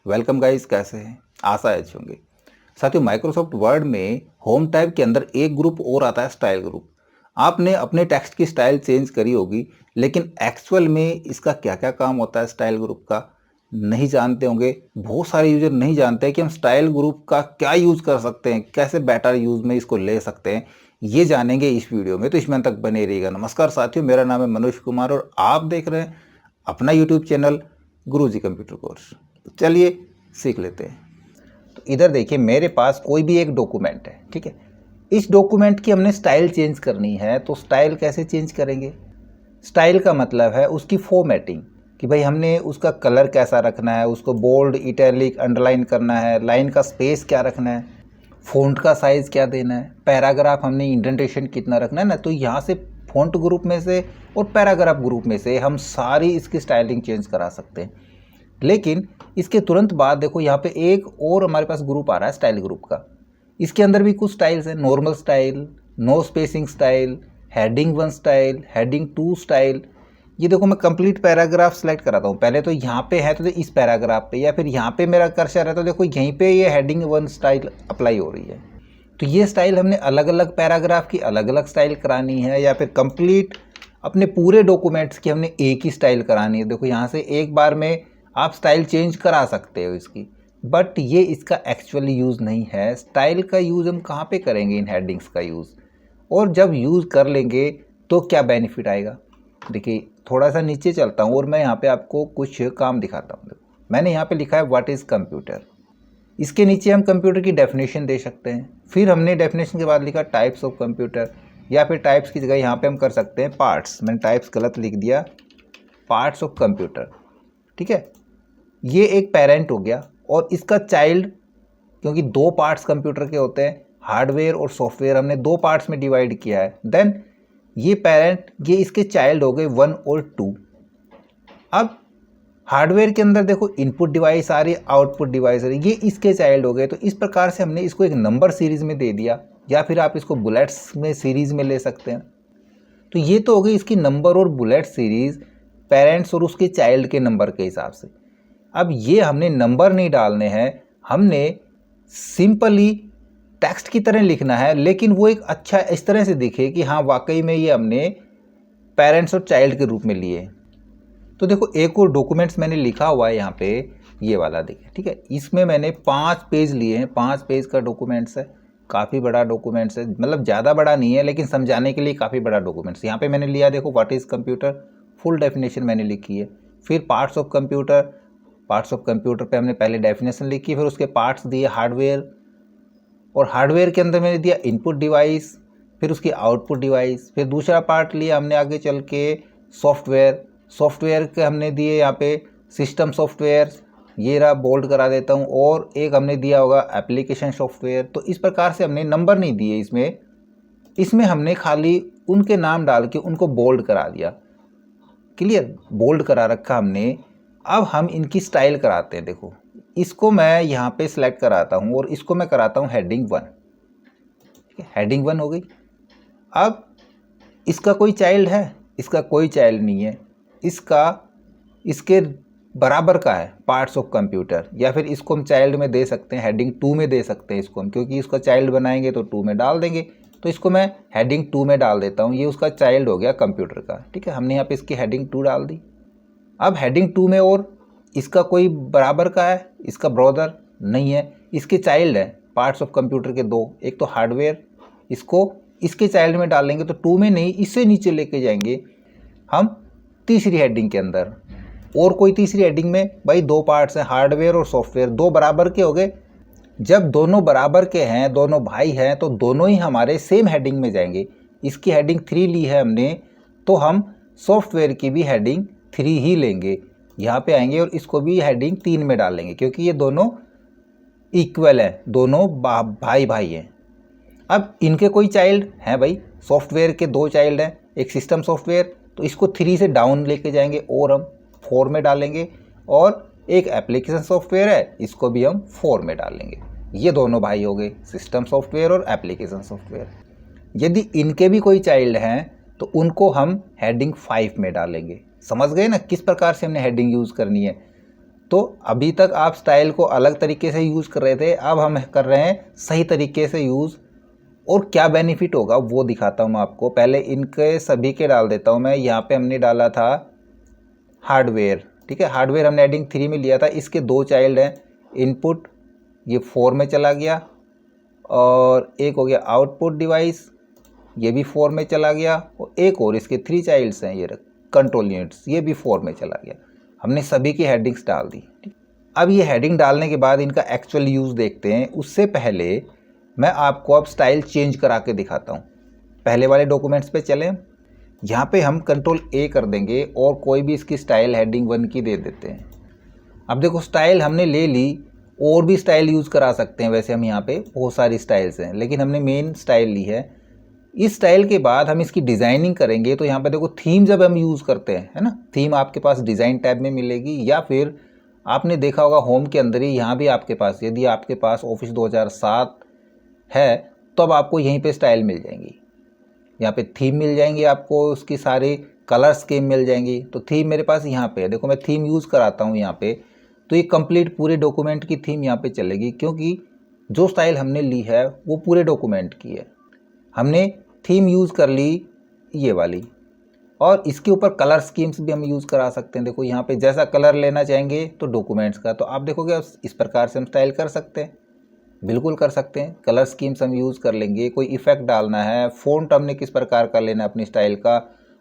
Welcome guys, कैसे हैं? आशा है अच्छे होंगे। साथियों, माइक्रोसॉफ्ट वर्ड में होम टैब के अंदर एक ग्रुप और आता है, स्टाइल ग्रुप। आपने अपने टेक्स्ट की स्टाइल चेंज करी होगी, लेकिन एक्चुअल में इसका क्या क्या काम होता है स्टाइल ग्रुप का नहीं जानते होंगे। बहुत सारे यूजर नहीं जानते कि हम स्टाइल ग्रुप का क्या यूज़ कर सकते हैं, कैसे बेटर यूज़ में इसको ले सकते हैं। ये जानेंगे इस वीडियो में, तो इसमें तक बने रहिएगा। नमस्कार साथियों, मेरा नाम है मनोज कुमार और आप देख रहे हैं अपना यूट्यूब चैनल गुरुजी कंप्यूटर कोर्स। तो चलिए सीख लेते हैं। तो इधर देखिए, मेरे पास कोई भी एक डॉक्यूमेंट है, ठीक है। इस डॉक्यूमेंट की हमने स्टाइल चेंज करनी है, तो स्टाइल कैसे चेंज करेंगे? स्टाइल का मतलब है उसकी फॉर्मेटिंग, कि भाई हमने उसका कलर कैसा रखना है, उसको बोल्ड, इटैलिक, अंडरलाइन करना है, लाइन का स्पेस क्या रखना है, फ़ॉन्ट का साइज़ क्या देना है, पैराग्राफ हमने इंडेंटेशन कितना रखना है ना। तो यहाँ से फ़ॉन्ट ग्रुप में से और पैराग्राफ ग्रुप में से हम सारी इसकी स्टाइलिंग चेंज करा सकते हैं। लेकिन इसके तुरंत बाद देखो, यहाँ पे एक और हमारे पास ग्रुप आ रहा है, स्टाइल ग्रुप का। इसके अंदर भी कुछ स्टाइल्स हैं, normal style, no spacing style, heading 1 style, heading 2 style. ये देखो, मैं कंप्लीट पैराग्राफ सेलेक्ट कराता हूँ। पहले तो यहाँ पे है तो इस पैराग्राफ पे, या फिर यहाँ पे मेरा कर्सर है तो देखो यहीं पे ये हेडिंग 1 स्टाइल अप्लाई हो रही है। तो ये स्टाइल हमने अलग अलग पैराग्राफ की अलग अलग स्टाइल करानी है, या फिर कंप्लीट अपने पूरे डॉक्यूमेंट्स की हमने एक ही स्टाइल करानी है। देखो, यहाँ से एक बार में आप स्टाइल चेंज करा सकते हो इसकी, बट ये इसका एक्चुअली यूज़ नहीं है। स्टाइल का यूज़ हम कहाँ पे करेंगे? इन हेडिंग्स का यूज़। और जब यूज़ कर लेंगे तो क्या बेनिफिट आएगा? देखिए, थोड़ा सा नीचे चलता हूँ और मैं यहाँ पे आपको कुछ काम दिखाता हूँ। मैंने यहाँ पे लिखा है व्हाट इज़ कंप्यूटर। इसके नीचे हम कंप्यूटर की डेफिनेशन दे सकते हैं। फिर हमने डेफिनेशन के बाद लिखा टाइप्स ऑफ कंप्यूटर, या फिर टाइप्स की जगह यहाँ पे हम कर सकते हैं पार्ट्स। मैंने टाइप्स गलत लिख दिया, पार्ट्स ऑफ कंप्यूटर, ठीक है। ये एक पेरेंट हो गया, और इसका चाइल्ड, क्योंकि दो पार्ट्स कंप्यूटर के होते हैं, हार्डवेयर और सॉफ्टवेयर, हमने दो पार्ट्स में डिवाइड किया है। देन ये पेरेंट, ये इसके चाइल्ड हो गए 1 और 2। अब हार्डवेयर के अंदर देखो, इनपुट डिवाइस आ रही है, आउटपुट डिवाइस आ रही है, ये इसके चाइल्ड हो गए। तो इस प्रकार से हमने इसको एक नंबर सीरीज में दे दिया, या फिर आप इसको बुलेट्स में सीरीज में ले सकते हैं। तो ये तो हो गई इसकी नंबर और बुलेट सीरीज, पेरेंट्स और उसके चाइल्ड के नंबर के हिसाब से। अब ये हमने नंबर नहीं डालने हैं, हमने सिंपली टेक्स्ट की तरह लिखना है, लेकिन वो एक अच्छा इस तरह से दिखे कि हाँ, वाकई में ये हमने पेरेंट्स और चाइल्ड के रूप में लिए। तो देखो, एक और डॉक्यूमेंट्स मैंने लिखा हुआ है यहाँ पे, ये वाला देखिए, ठीक है। इसमें मैंने 5 पेज लिए हैं, 5 पेज का डॉक्यूमेंट्स है, काफ़ी बड़ा डॉक्यूमेंट्स है। मतलब ज़्यादा बड़ा नहीं है, लेकिन समझाने के लिए काफ़ी बड़ा डॉक्यूमेंट्स। यहाँ पे मैंने लिया, देखो, what is computer, full definition मैंने लिखी है। फिर parts of computer, parts of computer पे हमने पहले डेफिनेशन लिखी, फिर उसके पार्ट्स दिए हार्डवेयर, और हार्डवेयर के अंदर मैंने दिया इनपुट डिवाइस, फिर उसकी आउटपुट डिवाइस। फिर दूसरा पार्ट लिया हमने आगे चल के सॉफ्टवेयर, सॉफ्टवेयर के हमने दिए यहाँ पे सिस्टम सॉफ्टवेयर, ये रहा, बोल्ड करा देता हूँ। और एक हमने दिया होगा एप्लीकेशन सॉफ्टवेयर। तो इस प्रकार से हमने नंबर नहीं दिए इसमें हमने खाली उनके नाम डाल के उनको बोल्ड करा दिया। क्लियर? बोल्ड करा रखा हमने। अब हम इनकी स्टाइल कराते हैं। देखो, इसको मैं यहाँ पे सिलेक्ट कराता हूँ और इसको मैं कराता हूँ हेडिंग 1, ठीक है। हेडिंग 1 हो गई। अब इसका कोई चाइल्ड है? इसका कोई चाइल्ड नहीं है। इसके बराबर का है पार्ट्स ऑफ कंप्यूटर, या फिर इसको हम चाइल्ड में दे सकते हैं, हेडिंग 2 में दे सकते हैं इसको हम, क्योंकि इसका चाइल्ड बनाएंगे तो 2 में डाल देंगे। तो इसको मैं हेडिंग 2 में डाल देता हूँ, ये उसका चाइल्ड हो गया कंप्यूटर का, ठीक है। हमने यहाँ पे इसकी हेडिंग 2 डाल दी। अब हेडिंग 2 में और इसका कोई बराबर का है, इसका ब्रदर नहीं है, इसके चाइल्ड है पार्ट्स ऑफ कंप्यूटर के 2, एक तो हार्डवेयर, इसको इसके चाइल्ड में डालेंगे तो 2 में नहीं, इससे नीचे लेके जाएंगे हम तीसरी हेडिंग के अंदर। और कोई तीसरी हेडिंग में भाई 2 पार्ट्स हैं, हार्डवेयर और सॉफ्टवेयर, 2 बराबर के हो गए। जब दोनों बराबर के हैं, दोनों भाई हैं, तो दोनों ही हमारे सेम हेडिंग में जाएंगे। इसकी हेडिंग 3 ली है हमने, तो हम सॉफ्टवेयर की भी हेडिंग 3 ही लेंगे, यहाँ पे आएंगे और इसको भी हेडिंग 3 में डालेंगे, क्योंकि ये दोनों इक्वल हैं, दोनों भाई भाई हैं। अब इनके कोई चाइल्ड हैं भाई, सॉफ्टवेयर के 2 चाइल्ड हैं, एक सिस्टम सॉफ्टवेयर, तो इसको 3 से डाउन लेके जाएंगे और हम 4 में डालेंगे। और एक एप्लीकेशन सॉफ्टवेयर है, इसको भी हम 4 में डालेंगे। ये दोनों भाई हो गए, सिस्टम सॉफ्टवेयर और एप्लीकेशन सॉफ्टवेयर। यदि इनके भी कोई चाइल्ड हैं तो उनको हम हेडिंग 5 में डालेंगे। समझ गए ना किस प्रकार से हमने हेडिंग यूज़ करनी है? तो अभी तक आप स्टाइल को अलग तरीके से यूज़ कर रहे थे, अब हम कर रहे हैं सही तरीके से यूज़। और क्या बेनिफिट होगा वो दिखाता हूँ मैं आपको। पहले इनके सभी के डाल देता हूँ मैं। यहाँ पे हमने डाला था हार्डवेयर, ठीक है, हार्डवेयर हमने हेडिंग 3 में लिया था। इसके 2 चाइल्ड हैं, इनपुट ये 4 में चला गया, और एक हो गया आउटपुट डिवाइस, ये भी 4 में चला गया, और एक और इसके 3 चाइल्ड्स हैं, ये कंट्रोल यूनिट्स, ये भी 4 में चला गया। हमने सभी की हेडिंग्स डाल दी। अब ये हेडिंग डालने के बाद इनका एक्चुअल यूज़ देखते हैं। उससे पहले मैं आपको अब स्टाइल चेंज करा के दिखाता हूँ। पहले वाले डॉक्यूमेंट्स पे चलें। यहाँ पे हम कंट्रोल ए कर देंगे और कोई भी इसकी स्टाइल हेडिंग 1 की दे देते हैं। अब देखो स्टाइल हमने ले ली, और भी स्टाइल यूज़ करा सकते हैं। वैसे हम यहाँ पे बहुत सारी स्टाइल्स हैं, लेकिन हमने मेन स्टाइल ली है। इस स्टाइल के बाद हम इसकी डिज़ाइनिंग करेंगे। तो यहाँ पे देखो थीम जब हम यूज़ करते हैं, है ना, थीम आपके पास डिज़ाइन टैब में मिलेगी, या फिर आपने देखा होगा होम के अंदर ही यहाँ भी आपके पास, यदि आपके पास ऑफिस 2007 है तो अब आपको यहीं पे स्टाइल मिल जाएंगी। यहाँ पे थीम मिल जाएंगी आपको, उसकी सारी कलर स्कीम मिल जाएंगी। तो थीम मेरे पास यहाँ पे है, देखो मैं थीम यूज़ कराता हूँ यहाँ पे। तो ये कंप्लीट पूरे डॉक्यूमेंट की थीम यहाँ पे चलेगी, क्योंकि जो स्टाइल हमने ली है वो पूरे डॉक्यूमेंट की है। हमने थीम यूज़ कर ली ये वाली, और इसके ऊपर कलर स्कीम्स भी हम यूज़ करा सकते हैं। देखो यहाँ पे जैसा कलर लेना चाहेंगे तो डॉक्यूमेंट्स का, तो आप देखोगे इस प्रकार से हम स्टाइल कर सकते हैं, बिल्कुल कर सकते हैं। कलर स्कीम्स हम यूज़ कर लेंगे। कोई इफ़ेक्ट डालना है, फ़ॉन्ट हमने किस प्रकार का लेना है अपनी स्टाइल का,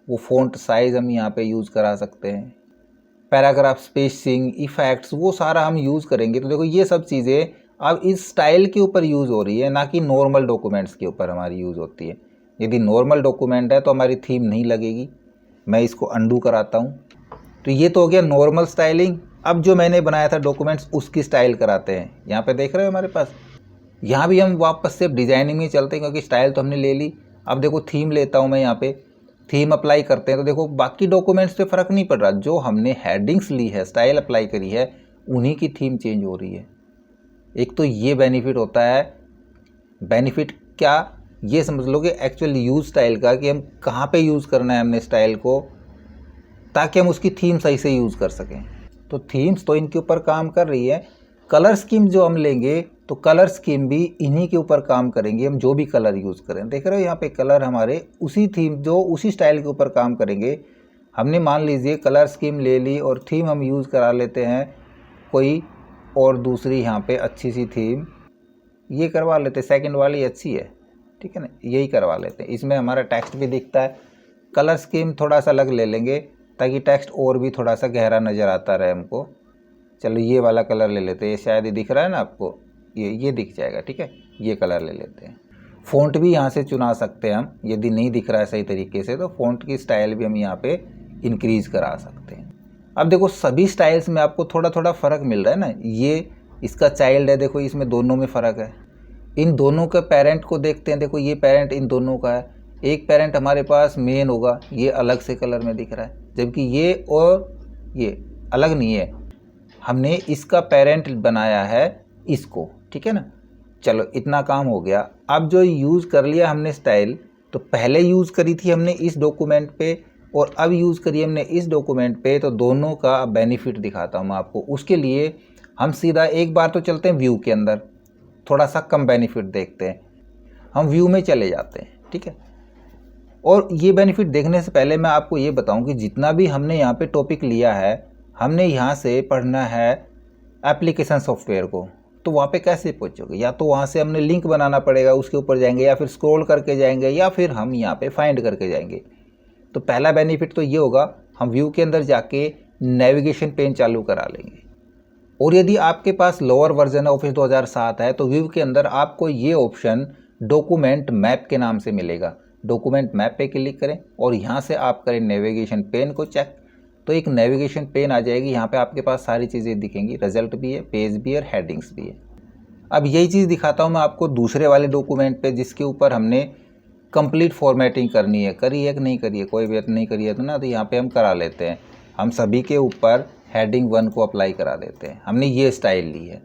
वो फ़ॉन्ट साइज़ हम यहाँ पे यूज़ करा सकते हैं। पैराग्राफ स्पेसिंग, इफ़ेक्ट्स, वो सारा हम यूज़ करेंगे। तो देखो ये सब चीज़ें अब इस स्टाइल के ऊपर यूज़ हो रही है, ना कि नॉर्मल डॉक्यूमेंट्स के ऊपर हमारी यूज़ होती है। यदि नॉर्मल डॉक्यूमेंट है तो हमारी थीम नहीं लगेगी। मैं इसको अंडू कराता हूँ। तो ये तो हो गया नॉर्मल स्टाइलिंग। अब जो मैंने बनाया था डॉक्यूमेंट्स उसकी स्टाइल कराते हैं। यहाँ पे देख रहे हो हमारे पास, यहाँ भी हम वापस से डिज़ाइनिंग में चलते हैं, क्योंकि स्टाइल तो हमने ले ली। अब देखो थीम लेता हूँ मैं, यहाँ पे थीम अप्लाई करते हैं। तो देखो बाकी डॉक्यूमेंट्स पे फ़र्क नहीं पड़ रहा, जो हमने हेडिंग्स ली है, स्टाइल अप्लाई करी है, उन्हीं की थीम चेंज हो रही है। एक तो ये बेनिफिट होता है। बेनिफिट क्या, ये समझ लो कि एक्चुअल यूज़ स्टाइल का, कि हम कहाँ पे यूज़ करना है हमने स्टाइल को, ताकि हम उसकी थीम सही से यूज़ कर सकें। तो थीम्स तो इनके ऊपर काम कर रही है। कलर स्कीम जो हम लेंगे तो कलर स्कीम भी इन्हीं के ऊपर काम करेंगे। हम जो भी कलर यूज़ करें, देख रहे हो यहाँ पे कलर हमारे उसी थीम, जो उसी स्टाइल के ऊपर काम करेंगे। हमने मान लीजिए कलर स्कीम ले ली और थीम हम यूज़ करा लेते हैं कोई और दूसरी, यहाँ पे अच्छी सी थीम ये करवा लेते, सेकंड वाली अच्छी है, ठीक है ना, यही करवा लेते हैं। इसमें हमारा टेक्स्ट भी दिखता है। कलर स्कीम थोड़ा सा अलग ले लेंगे ताकि टेक्स्ट और भी थोड़ा सा गहरा नज़र आता रहे हमको। चलो ये वाला कलर ले लेते हैं, ये शायद ही दिख रहा है ना आपको, ये दिख जाएगा, ठीक है, ये कलर ले लेते हैं। फ़ॉन्ट भी यहाँ से चुना सकते हैं हम, यदि नहीं दिख रहा है सही तरीके से तो फ़ॉन्ट की स्टाइल भी हम यहाँ पे इंक्रीज़ करा सकते हैं। अब देखो सभी स्टाइल्स में आपको थोड़ा थोड़ा फ़र्क मिल रहा है ना। ये इसका चाइल्ड है, देखो इसमें दोनों में फ़र्क है। इन दोनों के पेरेंट को देखते हैं, देखो ये पेरेंट इन दोनों का है। एक पेरेंट हमारे पास मेन होगा, ये अलग से कलर में दिख रहा है, जबकि ये और ये अलग नहीं है। हमने इसका पेरेंट बनाया है इसको, ठीक है ना। चलो इतना काम हो गया। अब जो यूज़ कर लिया हमने स्टाइल, तो पहले यूज़ करी थी हमने इस डॉक्यूमेंट पे और अब यूज़ करी हमने इस डॉक्यूमेंट पे, तो दोनों का बेनिफिट दिखाता हूँ मैं आपको। उसके लिए हम सीधा एक बार तो चलते हैं व्यू के अंदर, थोड़ा सा कम बेनिफिट देखते हैं। हम व्यू में चले जाते हैं, ठीक है। और ये बेनिफिट देखने से पहले मैं आपको ये बताऊं कि जितना भी हमने यहाँ पे टॉपिक लिया है, हमने यहाँ से पढ़ना है एप्लीकेशन सॉफ्टवेयर को। तो वहाँ पे कैसे पहुँचोगे, या तो वहाँ से हमने लिंक बनाना पड़ेगा, उसके ऊपर जाएंगे, या फिर स्क्रॉल करके जाएंगे, या फिर हम यहाँ पे फाइंड करके जाएंगे। तो पहला बेनिफिट तो ये होगा, हम व्यू के अंदर जाके नेविगेशन पेन चालू करा लेंगे। और यदि आपके पास लोअर वर्जन ऑफिस 2007 है तो व्यू के अंदर आपको ये ऑप्शन डॉक्यूमेंट मैप के नाम से मिलेगा। डॉक्यूमेंट मैप पे क्लिक करें और यहाँ से आप करें नेविगेशन पेन को चेक, तो एक नेविगेशन पेन आ जाएगी। यहाँ पे आपके पास सारी चीज़ें दिखेंगी, रिजल्ट भी है, पेज भी है और हेडिंग्स भी है। अब यही चीज़ दिखाता हूँ मैं आपको दूसरे वाले डॉक्यूमेंट पे, जिसके ऊपर हमने कंप्लीट फॉर्मेटिंग करनी है। करी है कि नहीं करी है, कोई बात नहीं करी है तो ना, तो यहाँ पे हम करा लेते हैं। हम सभी के ऊपर हेडिंग 1 को अप्लाई करा देते हैं। हमने ये स्टाइल ली है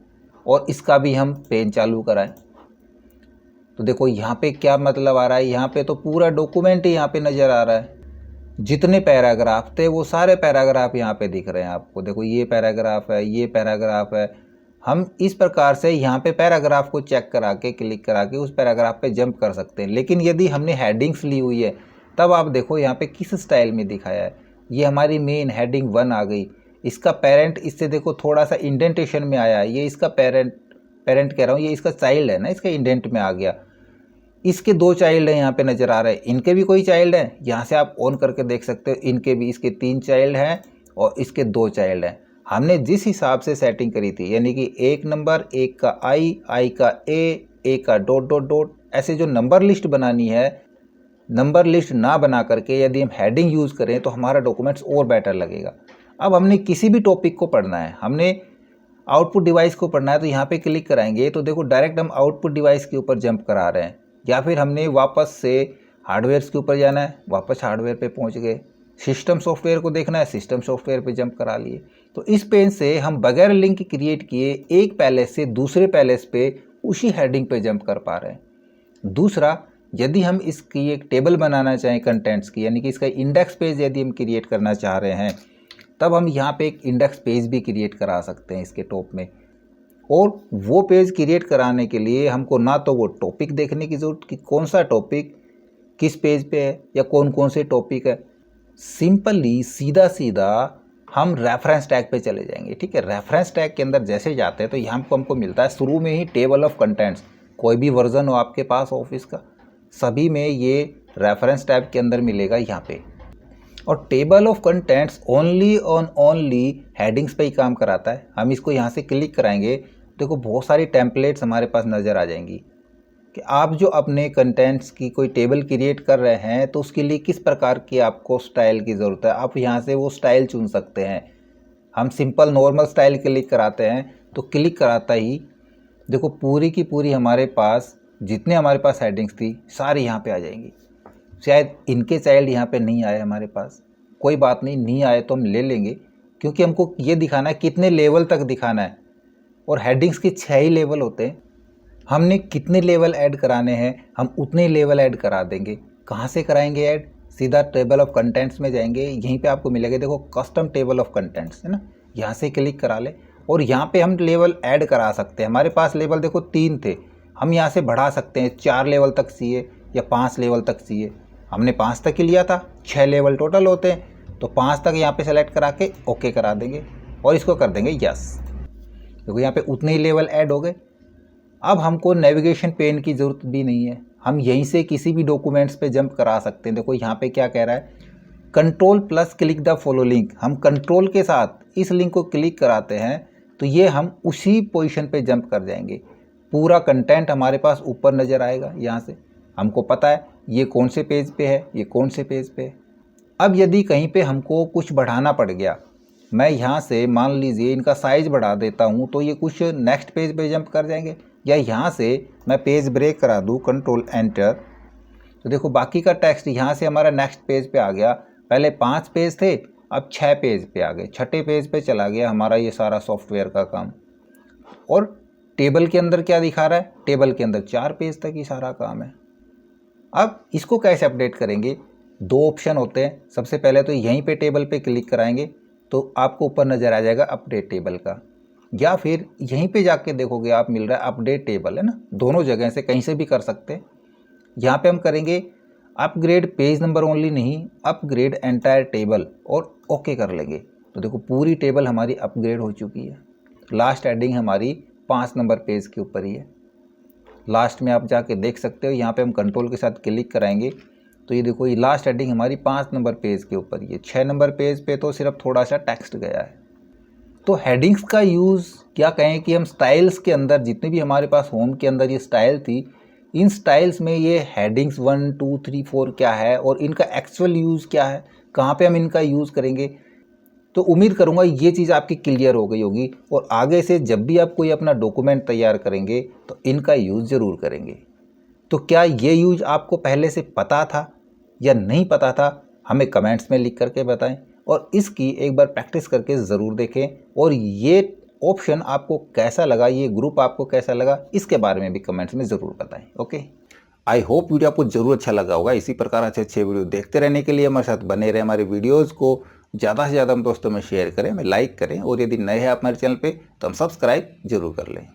और इसका भी हम पेन चालू कराएं। तो देखो यहाँ पे क्या मतलब आ रहा है, यहाँ पे तो पूरा डॉक्यूमेंट ही यहाँ पे नज़र आ रहा है। जितने पैराग्राफ थे वो सारे पैराग्राफ यहाँ पे दिख रहे हैं आपको। देखो ये पैराग्राफ है, ये पैराग्राफ है। हम इस प्रकार से यहाँ पे पैराग्राफ को चेक करा के, क्लिक करा के उस पैराग्राफ पे जंप कर सकते हैं। लेकिन यदि हमने हेडिंग्स ली हुई है तब आप देखो यहाँ पे किस स्टाइल में दिखाया है। ये हमारी मेन हेडिंग 1 आ गई। इसका पेरेंट इससे देखो थोड़ा सा इंडेंटेशन में आया है। ये इसका पेरेंट कह रहा हूँ, ये इसका चाइल्ड है ना, इसका इंडेंट में आ गया। इसके 2 चाइल्ड हैं यहाँ पे नज़र आ रहे हैं। इनके भी कोई चाइल्ड है, यहाँ से आप ऑन करके देख सकते हो। इनके भी, इसके 3 चाइल्ड हैं और इसके 2 चाइल्ड हैं। हमने जिस हिसाब से सेटिंग करी थी, यानी कि 1 नंबर, 1 का आई का ए का डॉट डॉट डॉट, ऐसे जो नंबर लिस्ट बनानी है, नंबर लिस्ट ना बना करके यदि हम हेडिंग यूज़ करें तो हमारा डॉक्यूमेंट्स और बेटर लगेगा। अब हमने किसी भी टॉपिक को पढ़ना है, हमने आउटपुट डिवाइस को पढ़ना है, तो यहाँ पे क्लिक कराएंगे तो देखो डायरेक्ट हम आउटपुट डिवाइस के ऊपर जंप करा रहे हैं। या फिर हमने वापस से हार्डवेयर के ऊपर जाना है, वापस हार्डवेयर पे पहुँच गए। सिस्टम सॉफ्टवेयर को देखना है, सिस्टम सॉफ्टवेयर पे जंप करा लिए। तो इस पेज से हम बगैर लिंक क्रिएट किए एक पैलेस से दूसरे पैलेस पे उसी हेडिंग पे जंप कर पा रहे हैं। दूसरा, यदि हम इसकी एक टेबल बनाना चाहें कंटेंट्स की, यानी कि इसका इंडेक्स पेज यदि हम क्रिएट करना चाह रहे हैं, तब हम यहाँ पे एक इंडेक्स पेज भी क्रिएट करा सकते हैं इसके टॉप में। और वो पेज क्रिएट कराने के लिए हमको ना तो वो टॉपिक देखने की ज़रूरत कि कौन सा टॉपिक किस पेज पे है या कौन कौन से टॉपिक है। सिंपली सीधा सीधा हम रेफरेंस टैग पे चले जाएंगे। ठीक है, रेफरेंस टैग के अंदर जैसे जाते हैं तो यहाँ हमको मिलता है शुरू में ही टेबल ऑफ कंटेंट्स। कोई भी वर्जन हो आपके पास ऑफिस का, सभी में ये रेफरेंस टैब के अंदर मिलेगा यहाँ पे। और table of contents only headings पे ही काम कराता है। हम इसको यहाँ से क्लिक कराएंगे, देखो बहुत सारी टेम्पलेट्स हमारे पास नज़र आ जाएंगी कि आप जो अपने कंटेंट्स की कोई टेबल क्रिएट कर रहे हैं तो उसके लिए किस प्रकार की आपको स्टाइल की ज़रूरत है। आप यहाँ से वो स्टाइल चुन सकते हैं। हम सिंपल नॉर्मल स्टाइल क्लिक कराते हैं तो क्लिक कराता ही देखो पूरी की पूरी हमारे पास जितने हमारे पास हेडिंग्स थी सारी यहाँ पे आ जाएंगी। शायद इनके चाइल्ड यहाँ पे नहीं आए हमारे पास, कोई बात नहीं, नहीं आए तो हम ले लेंगे, क्योंकि हमको ये दिखाना है कितने लेवल तक दिखाना है। और हेडिंग्स के 6 ही लेवल होते हैं। हमने कितने लेवल ऐड कराने हैं हम उतने लेवल ऐड करा देंगे। कहाँ से कराएंगे ऐड? सीधा टेबल ऑफ कंटेंट्स में जाएंगे, यहीं पे आपको मिलेगा देखो कस्टम टेबल ऑफ कंटेंट्स, है ना। यहाँ से क्लिक करा ले और यहाँ पे हम लेवल ऐड करा सकते हैं। हमारे पास लेवल देखो 3 थे, हम यहाँ से बढ़ा सकते हैं, 4 लेवल तक चाहिए या 5 लेवल तक चाहिए। हमने 5 तक ही लिया था, 6 लेवल टोटल होते हैं, तो 5 तक यहाँ पे सेलेक्ट करा के ओके करा देंगे और इसको कर देंगे यस। देखो यहाँ पे उतने ही लेवल ऐड हो गए। अब हमको नेविगेशन पेन की ज़रूरत भी नहीं है, हम यहीं से किसी भी डॉक्यूमेंट्स पे जंप करा सकते हैं। देखो यहाँ पे क्या कह रहा है, control plus click the follow link. हम कंट्रोल के साथ इस लिंक को क्लिक कराते हैं तो ये हम उसी पोजीशन पे जंप कर जाएंगे। पूरा कंटेंट हमारे पास ऊपर नज़र आएगा। यहाँ से हमको पता है ये कौन से पेज पे है, ये कौन से पेज पे है। अब यदि कहीं पे हमको कुछ बढ़ाना पड़ गया, मैं यहाँ से मान लीजिए इनका साइज़ बढ़ा देता हूँ तो ये कुछ नेक्स्ट पेज पे जंप कर जाएंगे। या यहाँ से मैं पेज ब्रेक करा दूँ, कंट्रोल एंटर, तो देखो बाकी का टेक्स्ट यहाँ से हमारा नेक्स्ट पेज पे आ गया। पहले 5 पेज थे, अब 6 पेज पे आ गए, 6ठे पेज पे चला गया हमारा ये सारा सॉफ्टवेयर का काम। और टेबल के अंदर क्या दिखा रहा है, टेबल के अंदर 4 पेज तक ही सारा काम है। अब इसको कैसे अपडेट करेंगे? 2 ऑप्शन होते हैं। सबसे पहले तो यहीं पे टेबल पे क्लिक कराएंगे तो आपको ऊपर नज़र आ जाएगा अपडेट टेबल का, या फिर यहीं पे जाके देखोगे आप मिल रहा है अपडेट टेबल, है ना। दोनों जगह से कहीं से भी कर सकते हैं। यहाँ पे हम करेंगे अपग्रेड पेज नंबर ओनली नहीं, अपग्रेड एंटायर टेबल और ओके कर लेंगे। तो देखो पूरी टेबल हमारी अपग्रेड हो चुकी है। लास्ट एडिंग हमारी 5 नंबर पेज के ऊपर ही है। लास्ट में आप जाके देख सकते हो, यहाँ पे हम कंट्रोल के साथ क्लिक कराएंगे तो ये देखो ये लास्ट एडिंग हमारी 5 नंबर पेज के ऊपर ही है। 6 नंबर पेज पे तो सिर्फ थोड़ा सा टेक्स्ट गया है। तो हेडिंग्स का यूज़ क्या कहें कि हम स्टाइल्स के अंदर जितने भी हमारे पास होम के अंदर ये स्टाइल थी, इन स्टाइल्स में ये हेडिंग्स 1 2 3 4 क्या है और इनका एक्चुअल यूज़ क्या है, कहाँ पे हम इनका यूज़ करेंगे। तो उम्मीद करूँगा ये चीज़ आपकी क्लियर हो गई होगी और आगे से जब भी आप कोई अपना डॉक्यूमेंट तैयार करेंगे तो इनका यूज़ ज़रूर करेंगे। तो क्या ये यूज़ आपको पहले से पता था या नहीं पता था, हमें कमेंट्स में लिख करके बताएं और इसकी एक बार प्रैक्टिस करके ज़रूर देखें। और ये ऑप्शन आपको कैसा लगा, ये ग्रुप आपको कैसा लगा, इसके बारे में भी कमेंट्स में ज़रूर बताएं। ओके, आई होप वीडियो आपको जरूर अच्छा लगा होगा। इसी प्रकार अच्छे वीडियो देखते रहने के लिए हमारे साथ बने रहे। हमारे वीडियोज़ को ज़्यादा से ज़्यादा हम दोस्तों में शेयर करें, हमें लाइक करें और यदि नए हैं आप हमारे चैनल पे तो हम सब्सक्राइब जरूर कर लें।